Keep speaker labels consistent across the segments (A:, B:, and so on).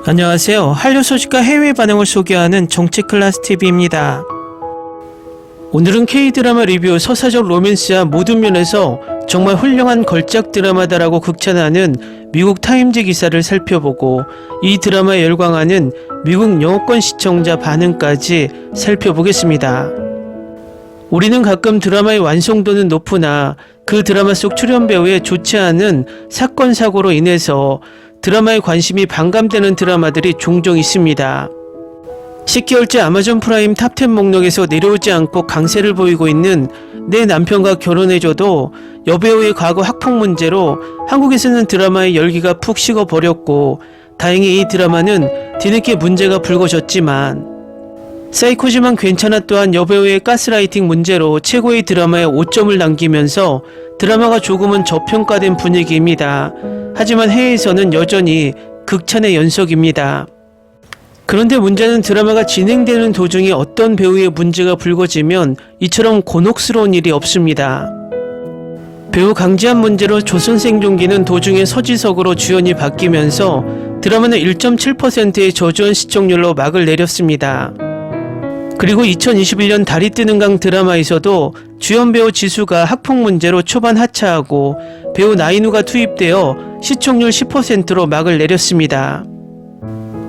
A: 안녕하세요. 한류 소식과 해외 반응을 소개하는 정치클래스TV입니다. 오늘은 K드라마 리뷰 서사적 로맨스와 모든 면에서 정말 훌륭한 걸작 드라마다라고 극찬하는 미국 타임즈 기사를 살펴보고 이 드라마에 열광하는 미국 영어권 시청자 반응까지 살펴보겠습니다. 우리는 가끔 드라마의 완성도는 높으나 그 드라마 속 출연 배우의 좋지 않은 사건 사고로 인해서 드라마에 관심이 반감되는 드라마들이 종종 있습니다. 10개월째 아마존 프라임 탑10 목록에서 내려오지 않고 강세를 보이고 있는 내 남편과 결혼해줘도 여배우의 과거 학폭 문제로 한국에서는 드라마의 열기가 푹 식어버렸고 다행히 이 드라마는 뒤늦게 문제가 불거졌지만 사이코지만 괜찮아 또한 여배우의 가스라이팅 문제로 최고의 드라마에 5점을 남기면서 드라마가 조금은 저평가된 분위기입니다. 하지만 해외에서는 여전히 극찬의 연속입니다. 그런데 문제는 드라마가 진행되는 도중에 어떤 배우의 문제가 불거지면 이처럼 곤혹스러운 일이 없습니다. 배우 강지한 문제로 조선생존기는 도중에 서지석으로 주연이 바뀌면서 드라마는 1.7%의 저조한 시청률로 막을 내렸습니다. 그리고 2021년 달이 뜨는 강 드라마에서도 주연 배우 지수가 학폭 문제로 초반 하차하고 배우 나인우가 투입되어 시청률 10%로 막을 내렸습니다.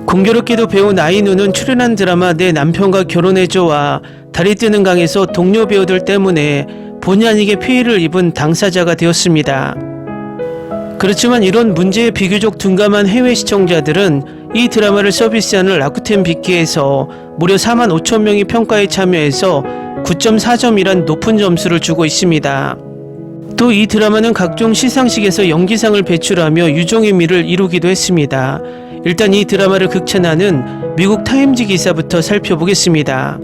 A: 공교롭게도 배우 나인우는 출연한 드라마 내 남편과 결혼해줘와 달이 뜨는 강에서 동료 배우들 때문에 본의 아니게 피해를 입은 당사자가 되었습니다. 그렇지만 이런 문제에 비교적 둔감한 해외 시청자들은 이 드라마를 서비스하는 라쿠텐 빅키에서 무려 45,000명이 평가에 참여해서 9.4점이란 높은 점수를 주고 있습니다. 또 이 드라마는 각종 시상식에서 연기상을 배출하며 유종의 미를 이루기도 했습니다. 일단 이 드라마를 극찬하는 미국 타임즈 기사부터 살펴보겠습니다.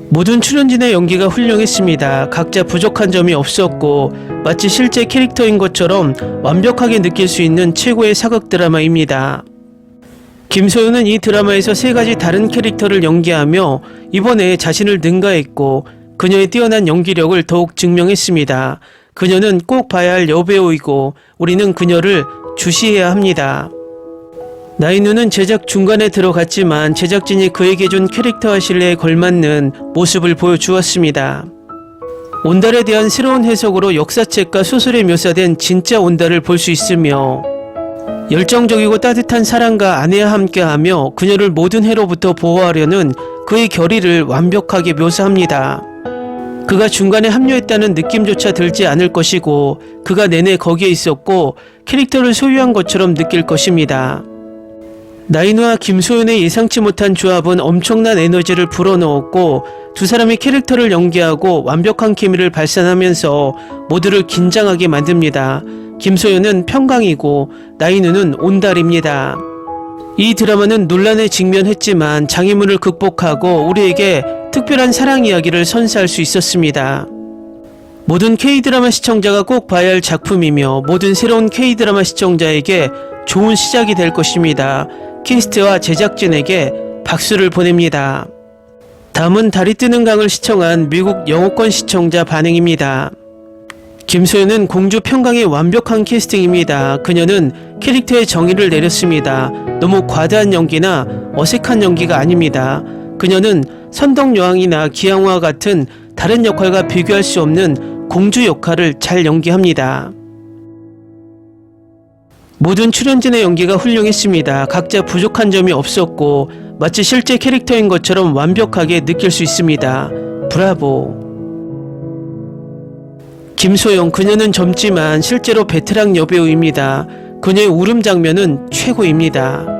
A: 모든 출연진의 연기가 훌륭했습니다. 각자 부족한 점이 없었고 마치 실제 캐릭터인 것처럼 완벽하게 느낄 수 있는 최고의 사극 드라마입니다. 김소연은 이 드라마에서 3가지 다른 캐릭터를 연기하며 이번에 자신을 능가했고 그녀의 뛰어난 연기력을 더욱 증명했습니다. 그녀는 꼭 봐야 할 여배우이고 우리는 그녀를 주시해야 합니다. 나인우는 제작 중간에 들어갔지만 제작진이 그에게 준 캐릭터와 신뢰에 걸맞는 모습을 보여주었습니다. 온달에 대한 새로운 해석으로 역사책과 소설에 묘사된 진짜 온달을 볼 수 있으며 열정적이고 따뜻한 사랑과 아내와 함께하며 그녀를 모든 해로부터 보호하려는 그의 결의를 완벽하게 묘사합니다. 그가 중간에 합류했다는 느낌조차 들지 않을 것이고 그가 내내 거기에 있었고 캐릭터를 소유한 것처럼 느낄 것입니다. 나인우와 김소연의 예상치 못한 조합은 엄청난 에너지를 불어넣었고 두 사람이 캐릭터를 연기하고 완벽한 케미를 발산하면서 모두를 긴장하게 만듭니다. 김소연은 평강이고 나인우는 온달입니다. 이 드라마는 논란에 직면했지만 장애물을 극복하고 우리에게 특별한 사랑 이야기를 선사할 수 있었습니다. 모든 K드라마 시청자가 꼭 봐야 할 작품이며 모든 새로운 K드라마 시청자에게 좋은 시작이 될 것입니다. 캐스트와 제작진에게 박수를 보냅니다. 다음은 달이 뜨는 강을 시청한 미국 영어권 시청자 반응입니다. 김소연은 공주 평강의 완벽한 캐스팅입니다. 그녀는 캐릭터의 정의를 내렸습니다. 너무 과다한 연기나 어색한 연기가 아닙니다. 그녀는 선덕여왕이나 기양화와 같은 다른 역할과 비교할 수 없는 공주 역할을 잘 연기합니다. 모든 출연진의 연기가 훌륭했습니다. 각자 부족한 점이 없었고 마치 실제 캐릭터인 것처럼 완벽하게 느낄 수 있습니다. 브라보. 김소영, 그녀는 젊지만 실제로 베테랑 여배우입니다. 그녀의 울음 장면은 최고입니다.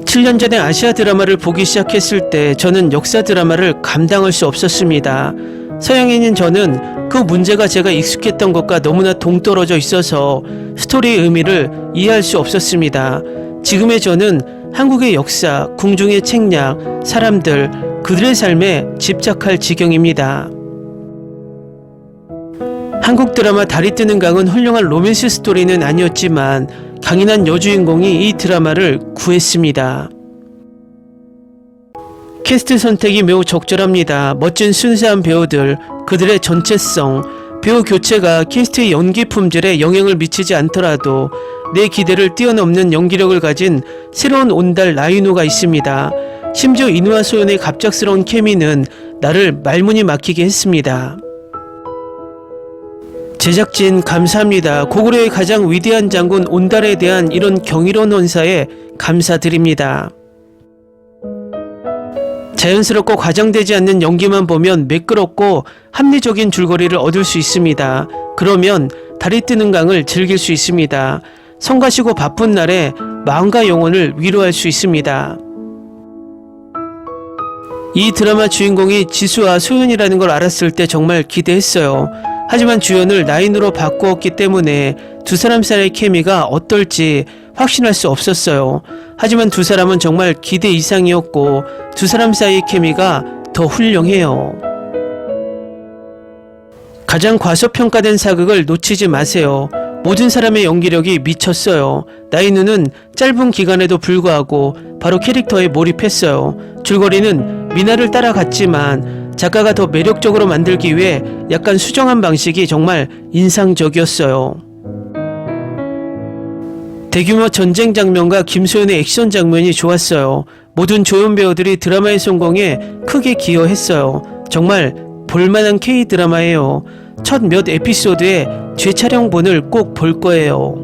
A: 7년 전에 아시아 드라마를 보기 시작했을 때 저는 역사 드라마를 감당할 수 없었습니다. 서양인인 저는 그 문제가 제가 익숙했던 것과 너무나 동떨어져 있어서 스토리의 의미를 이해할 수 없었습니다. 지금의 저는 한국의 역사, 궁중의 책략, 사람들, 그들의 삶에 집착할 지경입니다. 한국 드라마 달이 뜨는 강은 훌륭한 로맨스 스토리는 아니었지만 강인한 여주인공이 이 드라마를 구했습니다. 캐스트 선택이 매우 적절합니다. 멋진 순수한 배우들, 그들의 전체성, 배우 교체가 캐스트의 연기 품질에 영향을 미치지 않더라도 내 기대를 뛰어넘는 연기력을 가진 새로운 온달 라이노가 있습니다. 심지어 인우와 소연의 갑작스러운 케미는 나를 말문이 막히게 했습니다. 제작진 감사합니다. 고구려의 가장 위대한 장군 온달에 대한 이런 경이로운 언사에 감사드립니다. 자연스럽고 과장되지 않는 연기만 보면 매끄럽고 합리적인 줄거리를 얻을 수 있습니다. 그러면 달이 뜨는 강을 즐길 수 있습니다. 성가시고 바쁜 날에 마음과 영혼을 위로할 수 있습니다. 이 드라마 주인공이 지수와 소연이라는 걸 알았을 때 정말 기대했어요. 하지만 주연을 나인으로 바꾸었기 때문에 두 사람 사이의 케미가 어떨지 확신할 수 없었어요. 하지만 두 사람은 정말 기대 이상이었고 두 사람 사이의 케미가 더 훌륭해요. 가장 과소평가된 사극을 놓치지 마세요. 모든 사람의 연기력이 미쳤어요. 나인우는 짧은 기간에도 불구하고 바로 캐릭터에 몰입했어요. 줄거리는 미나를 따라갔지만 작가가 더 매력적으로 만들기 위해 약간 수정한 방식이 정말 인상적이었어요. 대규모 전쟁 장면과 김소연의 액션 장면이 좋았어요. 모든 조연 배우들이 드라마의 성공에 크게 기여했어요. 정말 볼만한 K-드라마예요. 첫 몇 에피소드의 재촬영본을 꼭 볼 거예요.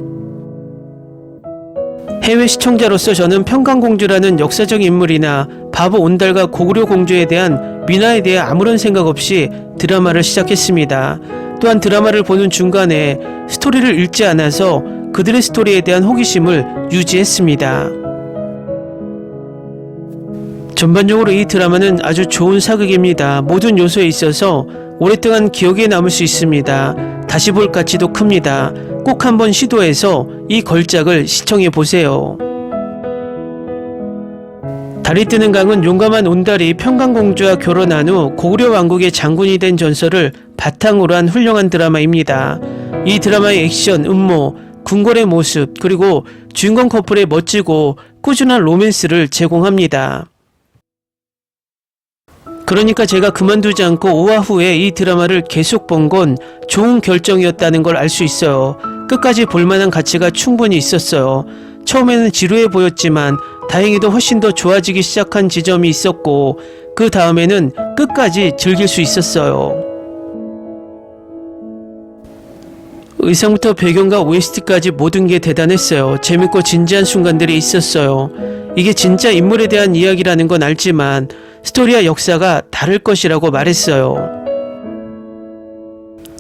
A: 해외 시청자로서 저는 평강공주라는 역사적 인물이나 바보 온달과 고구려 공주에 대한 미나에 대해 아무런 생각 없이 드라마를 시작했습니다. 또한 드라마를 보는 중간에 스토리를 읽지 않아서 그들의 스토리에 대한 호기심을 유지했습니다. 전반적으로 이 드라마는 아주 좋은 사극입니다. 모든 요소에 있어서 오랫동안 기억에 남을 수 있습니다. 다시 볼 가치도 큽니다. 꼭 한번 시도해서 이 걸작을 시청해 보세요. 달이 뜨는 강은 용감한 온달이 평강공주와 결혼한 후 고구려 왕국의 장군이 된 전설을 바탕으로 한 훌륭한 드라마입니다. 이 드라마의 액션, 음모, 궁궐의 모습, 그리고 주인공 커플의 멋지고 꾸준한 로맨스를 제공합니다. 그러니까 제가 그만두지 않고 5화 후에 이 드라마를 계속 본 건 좋은 결정이었다는 걸 알 수 있어요. 끝까지 볼만한 가치가 충분히 있었어요. 처음에는 지루해 보였지만 다행히도 훨씬 더 좋아지기 시작한 지점이 있었고 그 다음에는 끝까지 즐길 수 있었어요. 의상부터 배경과 OST까지 모든 게 대단했어요. 재밌고 진지한 순간들이 있었어요. 이게 진짜 인물에 대한 이야기라는 건 알지만 스토리와 역사가 다를 것이라고 말했어요.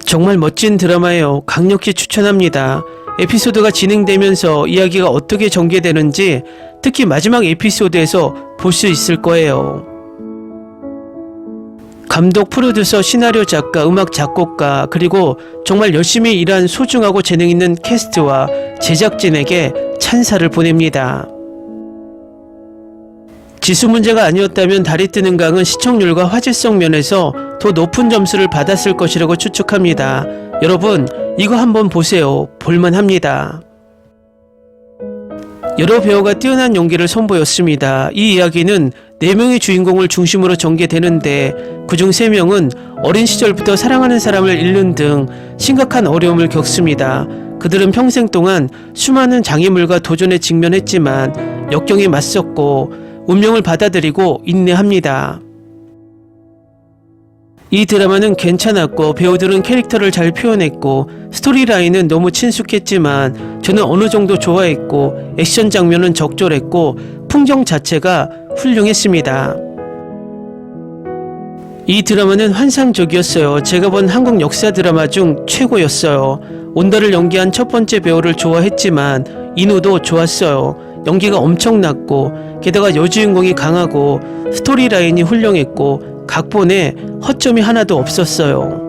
A: 정말 멋진 드라마예요. 강력히 추천합니다. 에피소드가 진행되면서 이야기가 어떻게 전개되는지 특히 마지막 에피소드에서 볼 수 있을 거예요. 감독, 프로듀서, 시나리오 작가, 음악 작곡가, 그리고 정말 열심히 일한 소중하고 재능 있는 캐스트와 제작진에게 찬사를 보냅니다. 지수 문제가 아니었다면 달이 뜨는 강은 시청률과 화제성 면에서 더 높은 점수를 받았을 것이라고 추측합니다. 여러분, 이거 한번 보세요. 볼만합니다. 여러 배우가 뛰어난 연기를 선보였습니다. 이 이야기는 4명의 주인공을 중심으로 전개되는데 그중 3명은 어린 시절부터 사랑하는 사람을 잃는 등 심각한 어려움을 겪습니다. 그들은 평생 동안 수많은 장애물과 도전에 직면했지만 역경에 맞섰고 운명을 받아들이고 인내합니다. 이 드라마는 괜찮았고 배우들은 캐릭터를 잘 표현했고 스토리라인은 너무 친숙했지만 저는 어느 정도 좋아했고 액션 장면은 적절했고 풍경 자체가 훌륭했습니다. 이 드라마는 환상적이었어요. 제가 본 한국 역사 드라마 중 최고였어요. 온달을 연기한 첫 번째 배우를 좋아했지만 인우도 좋았어요. 연기가 엄청났고 게다가 여주인공이 강하고 스토리라인이 훌륭했고 각본에 허점이 하나도 없었어요.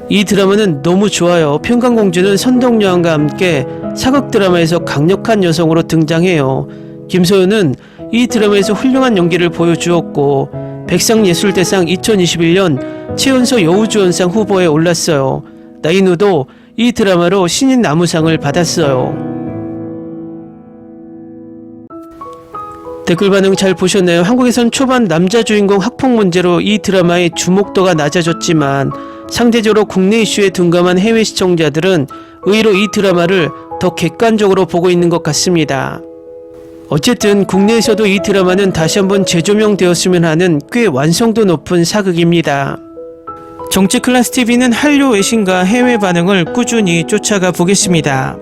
A: 이 드라마는 너무 좋아요. 평강공주는 선덕여왕과 함께 사극 드라마에서 강력한 여성으로 등장해요. 김소연은 이 드라마에서 훌륭한 연기를 보여주었고 백상예술대상 2021년 최연소 여우주연상 후보에 올랐어요. 나인우도 이 드라마로 신인 나무상을 받았어요. 댓글 반응 잘 보셨나요? 한국에선 초반 남자 주인공 학폭 문제로 이 드라마의 주목도가 낮아졌지만 상대적으로 국내 이슈에 둔감한 해외 시청자들은 의외로 이 드라마를 더 객관적으로 보고 있는 것 같습니다. 어쨌든 국내에서도 이 드라마는 다시 한번 재조명되었으면 하는 꽤 완성도 높은 사극입니다. 정치 클래스 TV는 한류 외신과 해외 반응을 꾸준히 쫓아가 보겠습니다.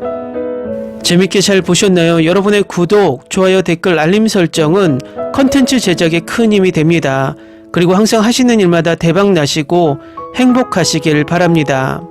A: 재밌게 잘 보셨나요? 여러분의 구독, 좋아요, 댓글, 알림 설정은 컨텐츠 제작에 큰 힘이 됩니다. 그리고 항상 하시는 일마다 대박 나시고 행복하시길 바랍니다.